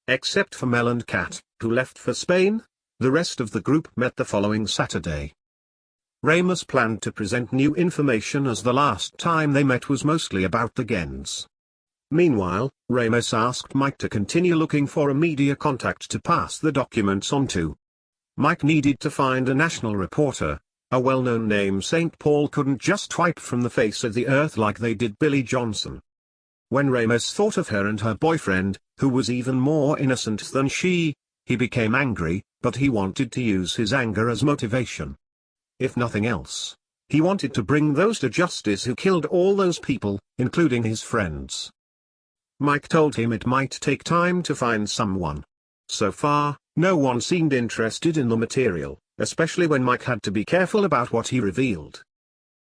Except for Mel and Kat, who left for Spain, the rest of the group met the following Saturday. Ramous planned to present new information as the last time they met was mostly about the Gens. Meanwhile, Ramous asked Mike to continue looking for a media contact to pass the documents on to. Mike needed to find a national reporter. A well-known name St. Paul couldn't just wipe from the face of the earth like they did Billy Johnson. When Ramous thought of her and her boyfriend, who was even more innocent than she, he became angry, but he wanted to use his anger as motivation. If nothing else, he wanted to bring those to justice who killed all those people, including his friends. Mike told him it might take time to find someone. So far, no one seemed interested in the material, especially when Mike had to be careful about what he revealed.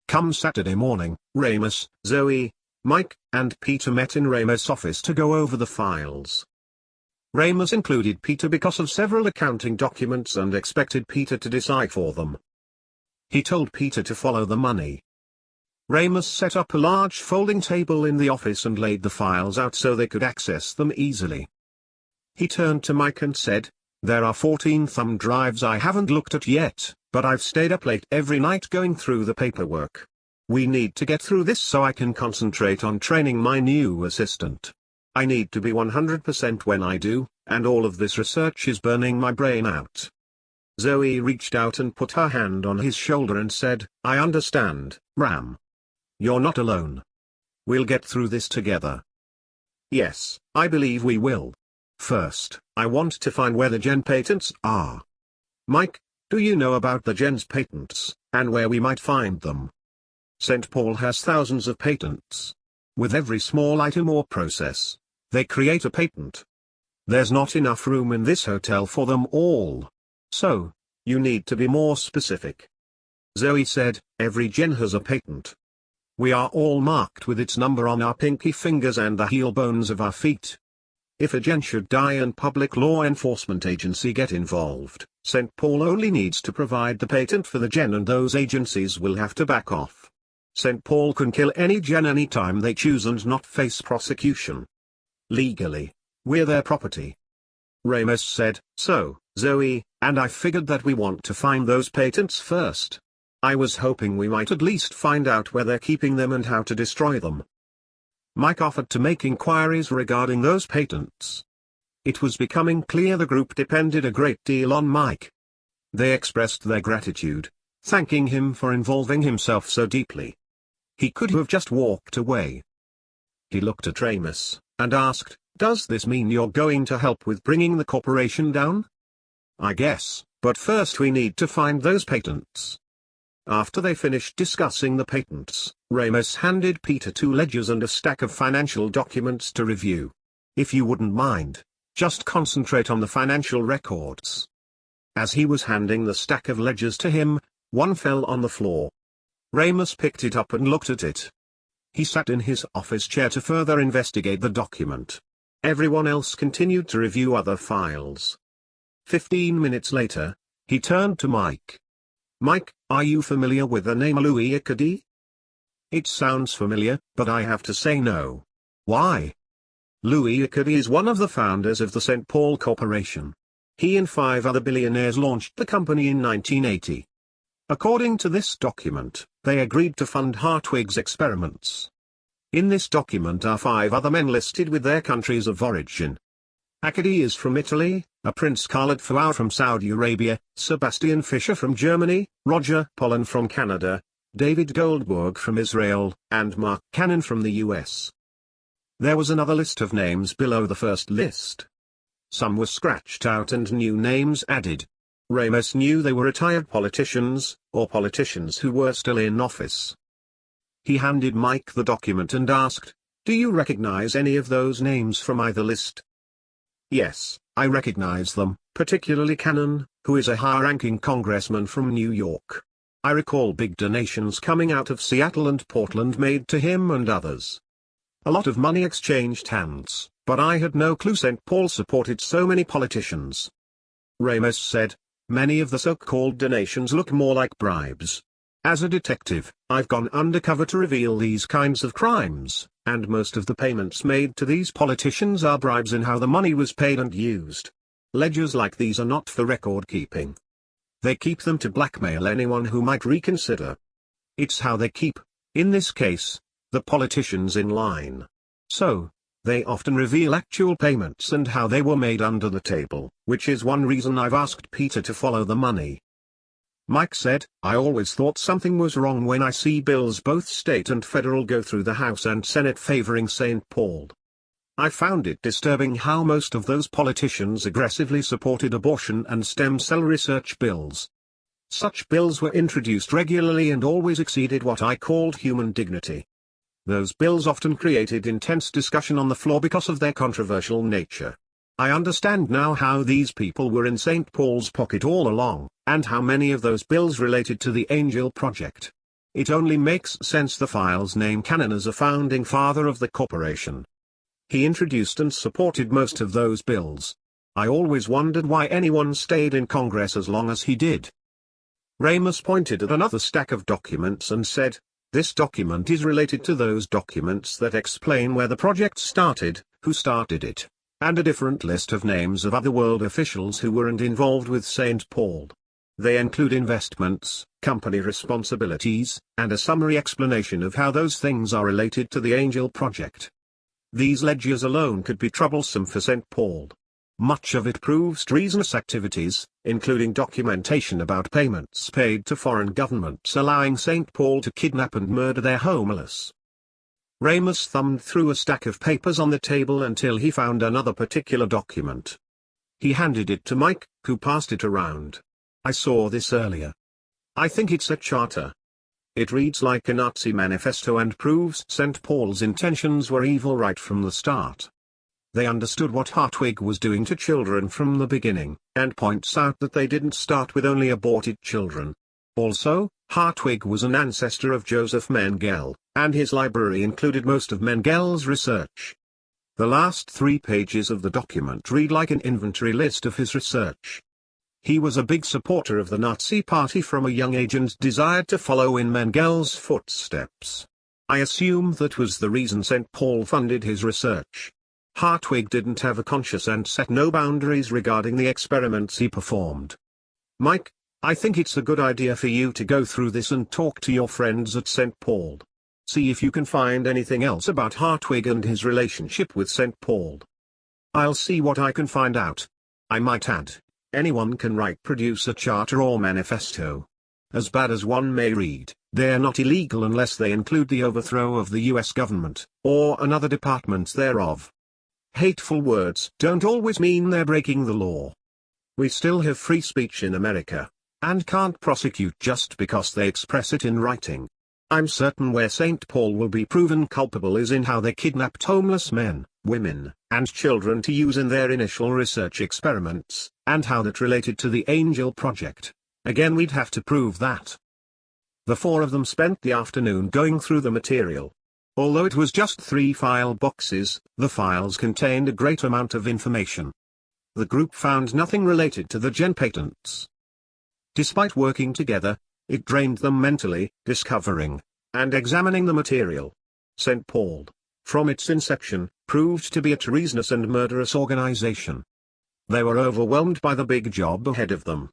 Come Saturday morning, Ramous, Zoe, Mike, and Peter met in Ramous' office to go over the files. Ramous included Peter because of several accounting documents and expected Peter to decipher them. He told Peter to follow the money. Ramous set up a large folding table in the office and laid the files out so they could access them easily. He turned to Mike and said, "There are 14 thumb drives I haven't looked at yet, but I've stayed up late every night going through the paperwork. We need to get through this so I can concentrate on training my new assistant. I need to be 100% when I do, and all of this research is burning my brain out." Zoe reached out and put her hand on his shoulder and said, "I understand, Ram. You're not alone. We'll get through this together." "Yes, I believe we will. First, I want to find where the gen patents are. Mike, do you know about the gen's patents, and where we might find them?" St. Paul has thousands of patents. With every small item or process, they create a patent. There's not enough room in this hotel for them all. So, you need to be more specific. Zoe said, "Every gen has a patent. We are all marked with its number on our pinky fingers and the heel bones of our feet. If a gen should die and public law enforcement agency get involved, St. Paul only needs to provide the patent for the gen and those agencies will have to back off. St. Paul can kill any gen anytime they choose and not face prosecution. Legally, we're their property." Ramous said, "So, Zoe, and I figured that we want to find those patents first. I was hoping we might at least find out where they're keeping them and how to destroy them." Mike offered to make inquiries regarding those patents. It was becoming clear the group depended a great deal on Mike. They expressed their gratitude, thanking him for involving himself so deeply. He could have just walked away. He looked at Ramous, and asked, "Does this mean you're going to help with bringing the corporation down?" "I guess, but first we need to find those patents." After they finished discussing the patents, Ramous handed Peter 2 ledgers and a stack of financial documents to review. "If you wouldn't mind, just concentrate on the financial records." As he was handing the stack of ledgers to him, one fell on the floor. Ramous picked it up and looked at it. He sat in his office chair to further investigate the document. Everyone else continued to review other files. 15 minutes later, he turned to Mike. "Mike, are you familiar with the name Louis Acadie?" "It sounds familiar, but I have to say no." "Why?" "Louis Acadie is one of the founders of the St. Paul Corporation. He and 5 other billionaires launched the company in 1980. According to this document, they agreed to fund Hartwig's experiments. In this document are 5 other men listed with their countries of origin. Acadie is from Italy, a Prince Khaled Fouad from Saudi Arabia, Sebastian Fischer from Germany, Roger Pollan from Canada, David Goldberg from Israel, and Mark Cannon from the US. There was another list of names below the first list. Some were scratched out and new names added. Ramous knew they were retired politicians, or politicians who were still in office. He handed Mike the document and asked, "Do you recognize any of those names from either list?" "Yes, I recognize them, particularly Cannon, who is a high-ranking congressman from New York. I recall big donations coming out of Seattle and Portland made to him and others. A lot of money exchanged hands, but I had no clue St. Paul supported so many politicians." Ramous said, "Many of the so-called donations look more like bribes. As a detective, I've gone undercover to reveal these kinds of crimes, and most of the payments made to these politicians are bribes in how the money was paid and used. Ledgers like these are not for record keeping. They keep them to blackmail anyone who might reconsider. It's how they keep, in this case, the politicians in line. So, they often reveal actual payments and how they were made under the table, which is one reason I've asked Peter to follow the money. Mike said, I always thought something was wrong when I see bills both state and federal go through the House and Senate favoring St. Paul. I found it disturbing how most of those politicians aggressively supported abortion and stem cell research bills. Such bills were introduced regularly and always exceeded what I called human dignity. Those bills often created intense discussion on the floor because of their controversial nature. I understand now how these people were in St. Paul's pocket all along, and how many of those bills related to the Angel Project. It only makes sense the file's name Cannon as a founding father of the corporation. He introduced and supported most of those bills. I always wondered why anyone stayed in Congress as long as he did. Ramous pointed at another stack of documents and said, this document is related to those documents that explain where the project started, who started it, and a different list of names of other world officials who weren't involved with St. Paul. They include investments, company responsibilities, and a summary explanation of how those things are related to the Angel Project. These ledgers alone could be troublesome for St. Paul. Much of it proves treasonous activities, including documentation about payments paid to foreign governments allowing St. Paul to kidnap and murder their homeless. Ramous thumbed through a stack of papers on the table until he found another particular document. He handed it to Mike, who passed it around. I saw this earlier. I think it's a charter. It reads like a Nazi manifesto and proves St. Paul's intentions were evil right from the start. They understood what Hartwig was doing to children from the beginning, and points out that they didn't start with only aborted children. Also, Hartwig was an ancestor of Joseph Mengele, and his library included most of Mengele's research. The last 3 pages of the document read like an inventory list of his research. He was a big supporter of the Nazi Party from a young age and desired to follow in Mengele's footsteps. I assume that was the reason St. Paul funded his research. Hartwig didn't have a conscience and set no boundaries regarding the experiments he performed. Mike, I think it's a good idea for you to go through this and talk to your friends at St. Paul. See if you can find anything else about Hartwig and his relationship with St. Paul. I'll see what I can find out. I might add, anyone can produce a charter or manifesto. As bad as one may read, they're not illegal unless they include the overthrow of the US government, or another department thereof. Hateful words don't always mean they're breaking the law. We still have free speech in America, and can't prosecute just because they express it in writing. I'm certain where St. Paul will be proven culpable is in how they kidnapped homeless men, women, and children to use in their initial research experiments, and how that related to the Angel Project. Again, we'd have to prove that. The 4 of them spent the afternoon going through the material. Although it was just 3 file boxes, the files contained a great amount of information. The group found nothing related to the gen patents. Despite working together, it drained them mentally, discovering and examining the material. St. Paul, from its inception, proved to be a treasonous and murderous organization. They were overwhelmed by the big job ahead of them.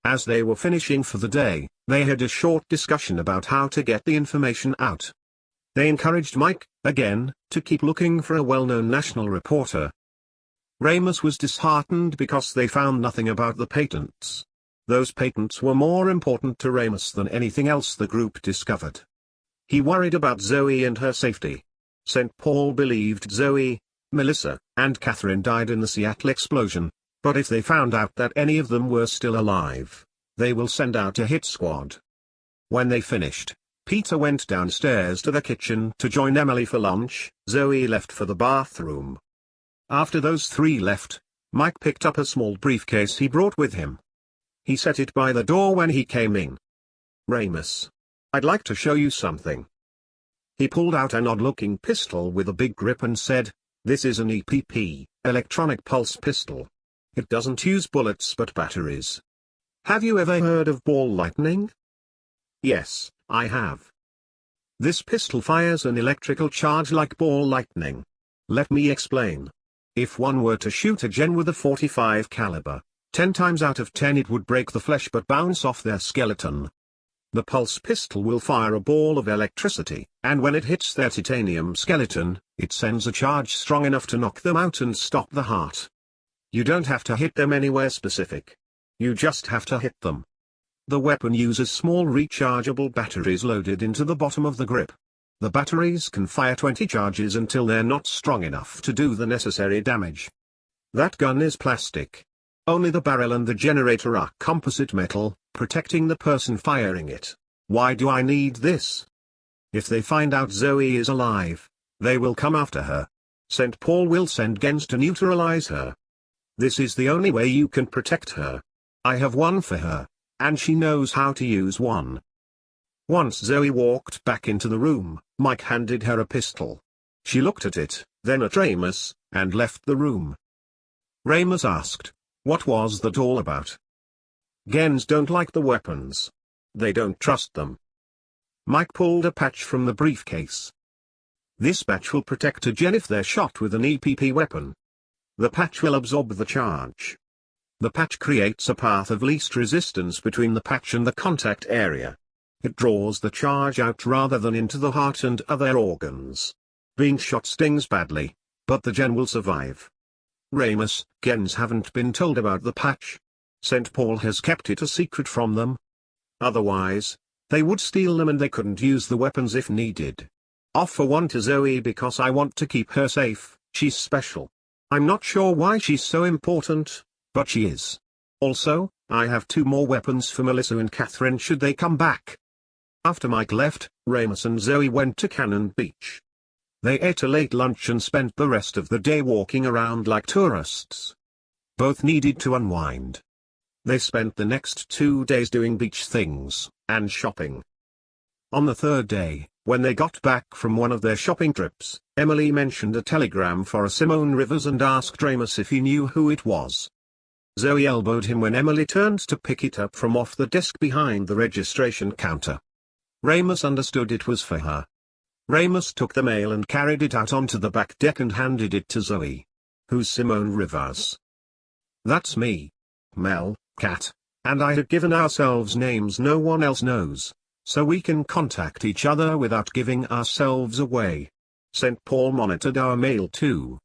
As they were finishing for the day, they had a short discussion about how to get the information out. They encouraged Mike, again, to keep looking for a well-known national reporter. Ramous was disheartened because they found nothing about the patents. Those patents were more important to Ramous than anything else the group discovered. He worried about Zoe and her safety. St. Paul believed Zoe, Melissa, and Catherine died in the Seattle explosion, but if they found out that any of them were still alive, they will send out a hit squad. When they finished, Peter went downstairs to the kitchen to join Emily for lunch. Zoe left for the bathroom. After those 3 left, Mike picked up a small briefcase he brought with him. He set it by the door when he came in. Ramous, I'd like to show you something. He pulled out an odd-looking pistol with a big grip and said, this is an EPP, electronic pulse pistol. It doesn't use bullets but batteries. Have you ever heard of ball lightning? Yes, I have. This pistol fires an electrical charge like ball lightning. Let me explain. If one were to shoot a gen with a .45 caliber, 10 times out of 10 it would break the flesh but bounce off their skeleton. The pulse pistol will fire a ball of electricity, and when it hits their titanium skeleton, it sends a charge strong enough to knock them out and stop the heart. You don't have to hit them anywhere specific. You just have to hit them. The weapon uses small rechargeable batteries loaded into the bottom of the grip. The batteries can fire 20 charges until they're not strong enough to do the necessary damage. That gun is plastic. Only the barrel and the generator are composite metal, protecting the person firing it. Why do I need this? If they find out Zoe is alive, they will come after her. St. Paul will send gens to neutralize her. This is the only way you can protect her. I have one for her, and she knows how to use one. Once Zoe walked back into the room, Mike handed her a pistol. She looked at it, then at Ramous, and left the room. Ramous asked, "What was that all about?" "Gens don't like the weapons. They don't trust them." Mike pulled a patch from the briefcase. "This patch will protect a gen if they're shot with an EPP weapon. The patch will absorb the charge. The patch creates a path of least resistance between the patch and the contact area. It draws the charge out rather than into the heart and other organs. Being shot stings badly, but the gen will survive." "Ramous, gens haven't been told about the patch. St. Paul has kept it a secret from them. Otherwise, they would steal them and they couldn't use the weapons if needed. Offer one to Zoe because I want to keep her safe. She's special. I'm not sure why she's so important, but she is. Also, I have 2 more weapons for Melissa and Catherine should they come back." After Mike left, Ramous and Zoe went to Cannon Beach. They ate a late lunch and spent the rest of the day walking around like tourists. Both needed to unwind. They spent the next 2 days doing beach things, and shopping. On the 3rd day, when they got back from one of their shopping trips, Emily mentioned a telegram for a Simone Rivers and asked Ramous if he knew who it was. Zoe elbowed him when Emily turned to pick it up from off the desk behind the registration counter. Ramous understood it was for her. Ramous took the mail and carried it out onto the back deck and handed it to Zoe. "Who's Simone Rivers?" "That's me. Mel, Kat, and I had given ourselves names no one else knows, so we can contact each other without giving ourselves away. St. Paul monitored our mail too."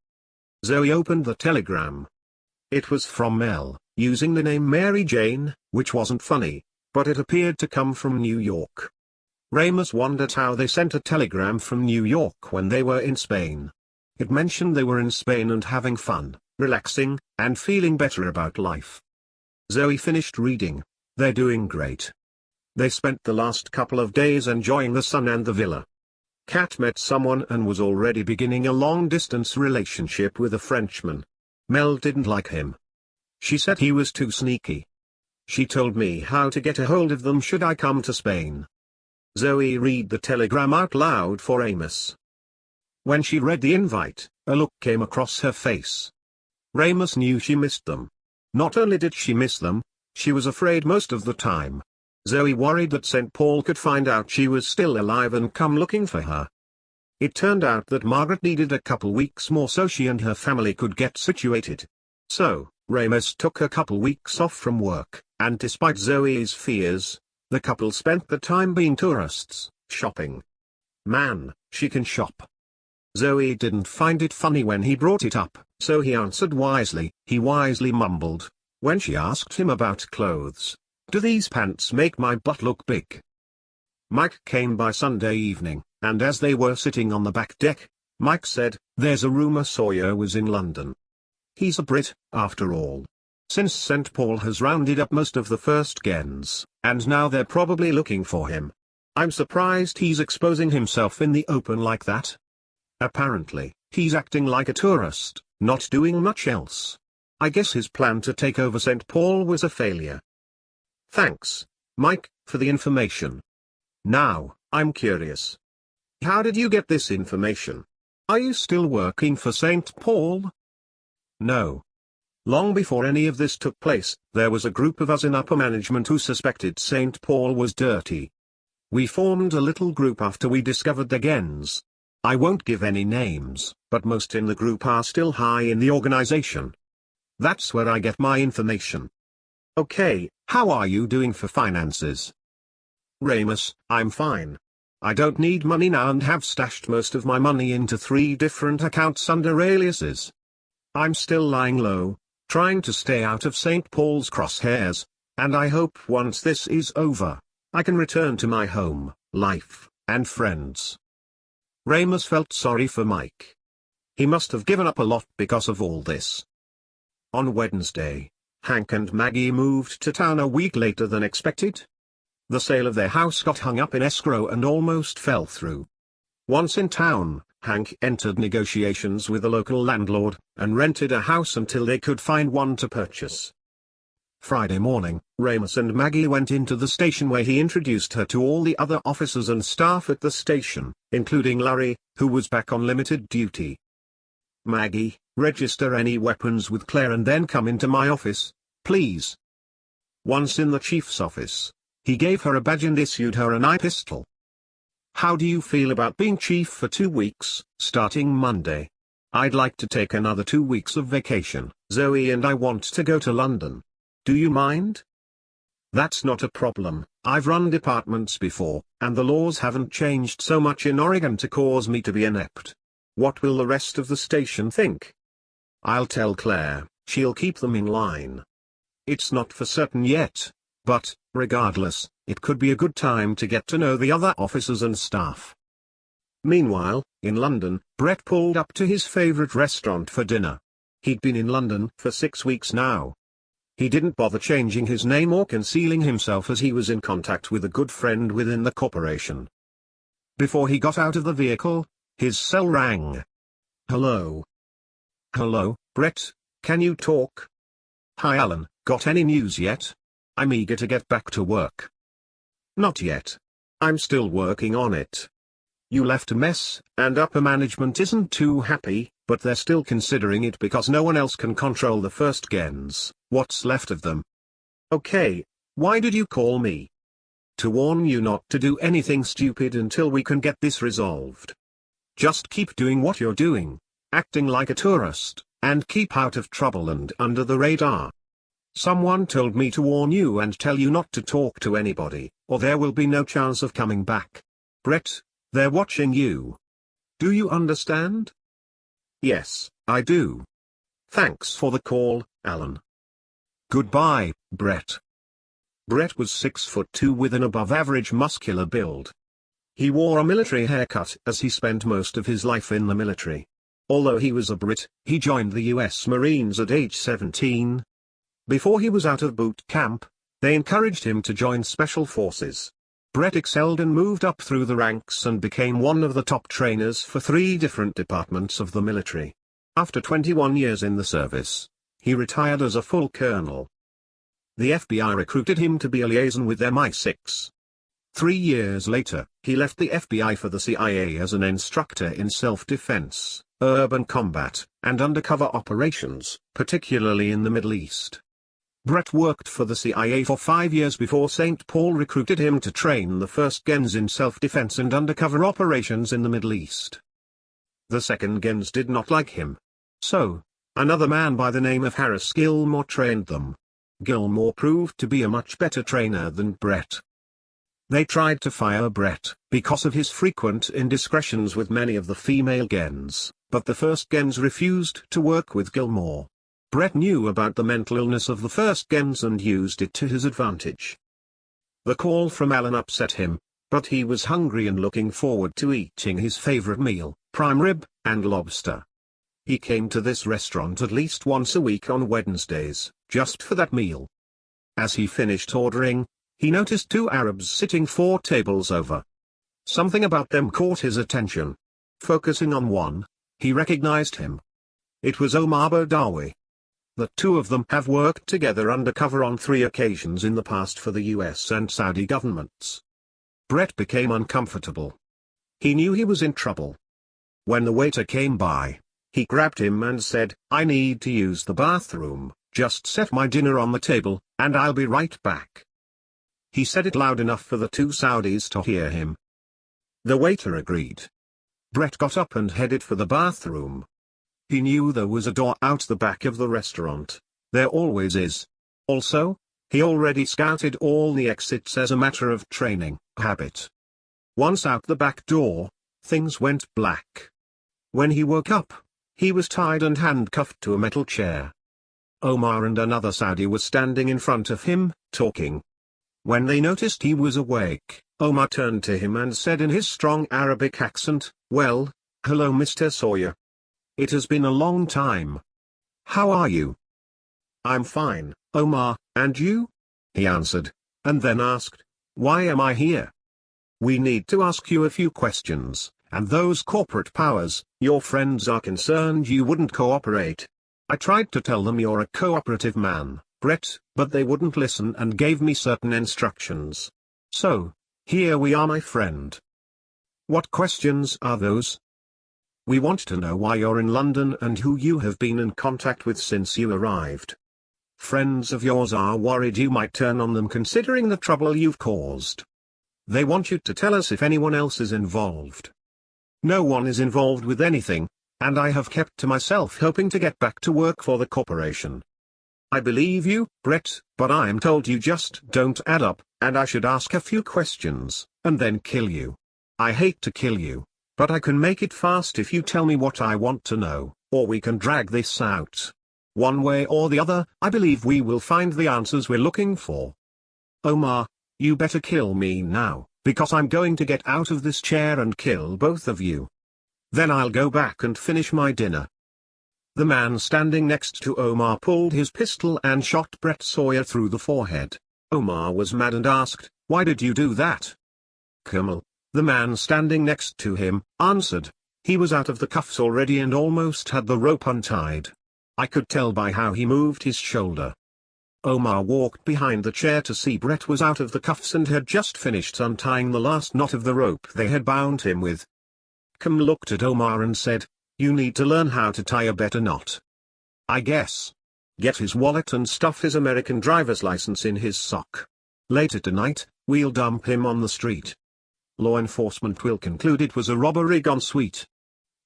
Zoe opened the telegram. It was from Mel, using the name Mary Jane, which wasn't funny, but it appeared to come from New York. Ramous wondered how they sent a telegram from New York when they were in Spain. It mentioned they were in Spain and having fun, relaxing, and feeling better about life. Zoe finished reading. "They're doing great. They spent the last couple of days enjoying the sun and the villa. Kat met someone and was already beginning a long-distance relationship with a Frenchman. Mel didn't like him. She said he was too sneaky. She told me how to get a hold of them should I come to Spain." Zoe read the telegram out loud for Amos. When she read the invite, a look came across her face. Ramous knew she missed them. Not only did she miss them, she was afraid most of the time. Zoe worried that St. Paul could find out she was still alive and come looking for her. It turned out that Margaret needed a couple weeks more so she and her family could get situated. So, Ramous took a couple weeks off from work, and despite Zoe's fears, the couple spent the time being tourists, shopping. Man, she can shop. Zoe didn't find it funny when he brought it up, so he answered wisely. He wisely mumbled, when she asked him about clothes, "Do these pants make my butt look big?" Mike came by Sunday evening, and as they were sitting on the back deck, Mike said, "There's a rumor Sawyer was in London. He's a Brit, after all. Since St. Paul has rounded up most of the first gens, and now they're probably looking for him. I'm surprised he's exposing himself in the open like that. Apparently, he's acting like a tourist, not doing much else. I guess his plan to take over St. Paul was a failure." "Thanks, Mike, for the information. Now, I'm curious. How did you get this information? Are you still working for St. Paul?" "No. Long before any of this took place, there was a group of us in upper management who suspected St. Paul was dirty. We formed a little group after we discovered the gens. I won't give any names, but most in the group are still high in the organization. That's where I get my information. Okay, how are you doing for finances? Ramous, I'm fine. I don't need money now and have stashed most of my money into 3 different accounts under aliases. I'm still lying low, trying to stay out of St. Paul's crosshairs, and I hope once this is over, I can return to my home, life, and friends. Ramous felt sorry for Mike. He must have given up a lot because of all this. On Wednesday, Hank and Maggie moved to town a week later than expected. The sale of their house got hung up in escrow and almost fell through. Once in town, Hank entered negotiations with a local landlord, and rented a house until they could find one to purchase. Friday morning, Ramous and Maggie went into the station where he introduced her to all the other officers and staff at the station, including Larry, who was back on limited duty. Maggie, register any weapons with Claire and then come into my office, please. Once in the chief's office, he gave her a badge and issued her an eye pistol. How do you feel about being chief for 2 weeks, starting Monday? I'd like to take another 2 weeks of vacation, Zoe, and I want to go to London. Do you mind? That's not a problem. I've run departments before, and the laws haven't changed so much in Oregon to cause me to be inept. What will the rest of the station think? I'll tell Claire, she'll keep them in line. It's not for certain yet, but, regardless, it could be a good time to get to know the other officers and staff. Meanwhile, in London, Brett pulled up to his favorite restaurant for dinner. He'd been in London for 6 weeks now. He didn't bother changing his name or concealing himself as he was in contact with a good friend within the corporation. Before he got out of the vehicle, his cell rang. Hello. Hello, Brett, can you talk? Hi Alan, got any news yet? I'm eager to get back to work. Not yet. I'm still working on it. You left a mess, and upper management isn't too happy, but they're still considering it because no one else can control the first gens, what's left of them. Okay, why did you call me? To warn you not to do anything stupid until we can get this resolved. Just keep doing what you're doing, acting like a tourist, and keep out of trouble and under the radar. Someone told me to warn you and tell you not to talk to anybody, or there will be no chance of coming back. Brett, they're watching you. Do you understand? Yes, I do. Thanks for the call, Alan. Goodbye, Brett. Brett was 6'2" with an above-average muscular build. He wore a military haircut as he spent most of his life in the military. Although he was a Brit, he joined the US Marines at age 17. Before he was out of boot camp, they encouraged him to join Special Forces. Brett excelled and moved up through the ranks and became one of the top trainers for 3 different departments of the military. After 21 years in the service, he retired as a full colonel. The FBI recruited him to be a liaison with MI6. 3 years later, he left the FBI for the CIA as an instructor in self-defense, urban combat, and undercover operations, particularly in the Middle East. Brett worked for the CIA for 5 years before St. Paul recruited him to train the first gens in self-defense and undercover operations in the Middle East. The second gens did not like him. So, another man by the name of Harris Gilmore trained them. Gilmore proved to be a much better trainer than Brett. They tried to fire Brett because of his frequent indiscretions with many of the female gens, but the first gens refused to work with Gilmore. Brett knew about the mental illness of the first gens and used it to his advantage. The call from Alan upset him, but he was hungry and looking forward to eating his favorite meal, prime rib and lobster. He came to this restaurant at least once a week on Wednesdays, just for that meal. As he finished ordering, he noticed 2 Arabs sitting 4 tables over. Something about them caught his attention. Focusing on one, he recognized him. It was Omar Badawi. The 2 of them have worked together undercover on 3 occasions in the past for the US and Saudi governments. Brett became uncomfortable. He knew he was in trouble. When the waiter came by, he grabbed him and said, "I need to use the bathroom, just set my dinner on the table, and I'll be right back." He said it loud enough for the two Saudis to hear him. The waiter agreed. Brett got up and headed for the bathroom. He knew there was a door out the back of the restaurant. There always is. Also, he already scouted all the exits as a matter of training habit. Once out the back door, things went black. When he woke up, he was tied and handcuffed to a metal chair. Omar and another Saudi were standing in front of him, talking. When they noticed he was awake, Omar turned to him and said in his strong Arabic accent, "Well, hello Mr. Sawyer. It has been a long time. How are you?" "I'm fine, Omar, and you?" he answered, and then asked, "Why am I here?" "We need to ask you a few questions, and those corporate powers, your friends are concerned you wouldn't cooperate. I tried to tell them you're a cooperative man, Brett, but they wouldn't listen and gave me certain instructions. So, here we are my friend." "What questions are those?" "We want to know why you're in London and who you have been in contact with since you arrived. Friends of yours are worried you might turn on them considering the trouble you've caused. They want you to tell us if anyone else is involved." "No one is involved with anything, and I have kept to myself hoping to get back to work for the corporation." "I believe you, Brett, but I'm told you just don't add up, and I should ask a few questions, and then kill you. I hate to kill you, but I can make it fast if you tell me what I want to know, or we can drag this out. One way or the other, I believe we will find the answers we're looking for." "Omar, you better kill me now, because I'm going to get out of this chair and kill both of you. Then I'll go back and finish my dinner." The man standing next to Omar pulled his pistol and shot Brett Sawyer through the forehead. Omar was mad and asked, "Why did you do that?" Kamal, the man standing next to him, answered. He was out of the cuffs already and almost had the rope untied. I could tell by how he moved his shoulder. Omar walked behind the chair to see Brett was out of the cuffs and had just finished untying the last knot of the rope they had bound him with. Kamal looked at Omar and said, "You need to learn how to tie a better knot. I guess. Get his wallet and stuff his American driver's license in his sock. Later tonight, we'll dump him on the street. Law enforcement will conclude it was a robbery gone sweet.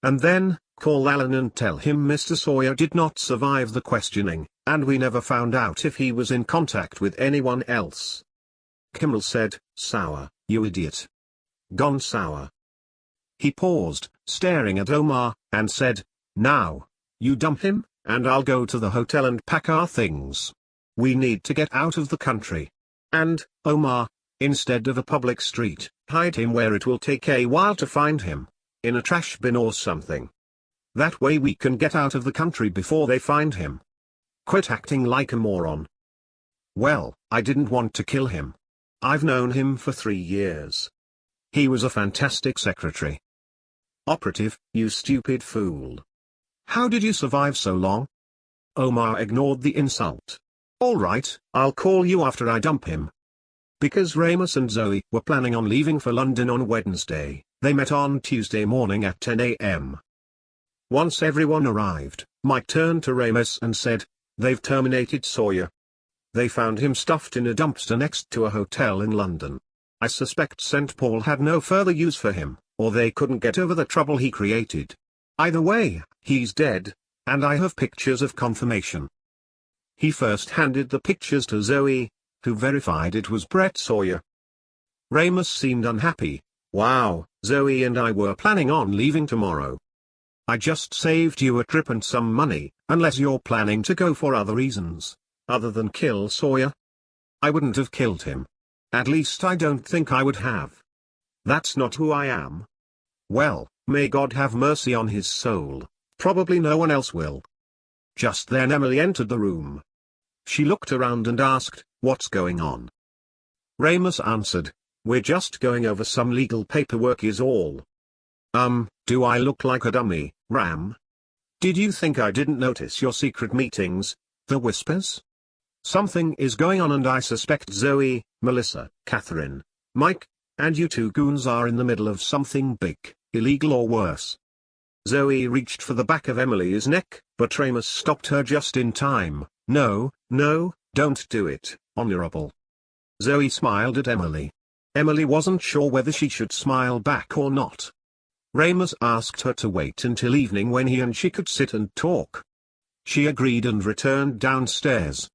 And then, call Alan and tell him Mr. Sawyer did not survive the questioning, and we never found out if he was in contact with anyone else." Kamal said, "Sour, you idiot. Gone sour." He paused, staring at Omar, and said, "Now, you dump him, and I'll go to the hotel and pack our things. We need to get out of the country. And, Omar, instead of a public street, hide him where it will take a while to find him, in a trash bin or something. That way we can get out of the country before they find him. Quit acting like a moron." "Well, I didn't want to kill him. I've known him for 3 years. He was a fantastic secretary." "Operative, you stupid fool. How did you survive so long?" Omar ignored the insult. "All right, I'll call you after I dump him." Because Ramous and Zoe were planning on leaving for London on Wednesday, they met on Tuesday morning at 10 a.m. Once everyone arrived, Mike turned to Ramous and said, "They've terminated Sawyer. They found him stuffed in a dumpster next to a hotel in London. I suspect St. Paul had no further use for him, or they couldn't get over the trouble he created. Either way, he's dead, and I have pictures of confirmation." He first handed the pictures to Zoe, who verified it was Brett Sawyer. Ramous seemed unhappy. "Wow, Zoe and I were planning on leaving tomorrow. I just saved you a trip and some money, unless you're planning to go for other reasons, other than kill Sawyer." "I wouldn't have killed him. At least I don't think I would have. That's not who I am." "Well, may God have mercy on his soul, probably no one else will." Just then Emily entered the room. She looked around and asked, "What's going on?" Ramous answered, "We're just going over some legal paperwork is all." Do I look like a dummy, Ram? Did you think I didn't notice your secret meetings, the whispers? Something is going on and I suspect Zoe, Melissa, Catherine, Mike, and you two goons are in the middle of something big, illegal or worse." Zoe reached for the back of Emily's neck, but Ramous stopped her just in time. No, don't do it, Honorable. Zoe smiled at Emily. Emily wasn't sure whether she should smile back or not. Ramous asked her to wait until evening when he and she could sit and talk. She agreed and returned downstairs.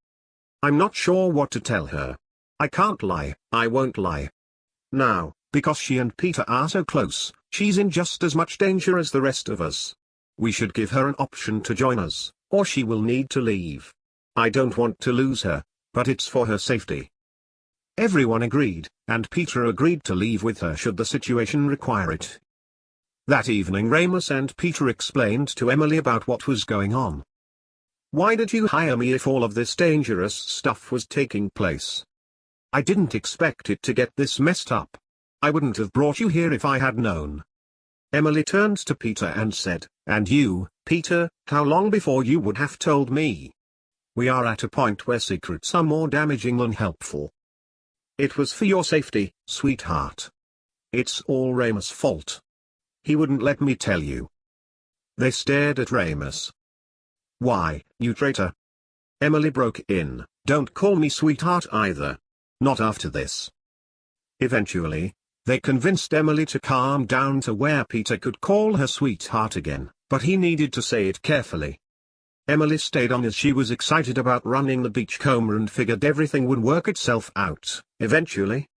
I'm not sure what to tell her. I can't lie, I won't lie. Now, because she and Peter are so close, she's in just as much danger as the rest of us. We should give her an option to join us, or she will need to leave. I don't want to lose her, but it's for her safety. Everyone agreed, and Peter agreed to leave with her should the situation require it. That evening Ramous and Peter explained to Emily about what was going on. Why did you hire me if all of this dangerous stuff was taking place? I didn't expect it to get this messed up. I wouldn't have brought you here if I had known. Emily turned to Peter and said, and you, Peter, how long before you would have told me? We are at a point where secrets are more damaging than helpful. It was for your safety, sweetheart. It's all Ramous' fault. He wouldn't let me tell you. They stared at Ramous. Why, you traitor? Emily broke in, don't call me sweetheart either. Not after this. Eventually, they convinced Emily to calm down to where Peter could call her sweetheart again, but he needed to say it carefully. Emily stayed on as she was excited about running the beachcomber and figured everything would work itself out. Eventually,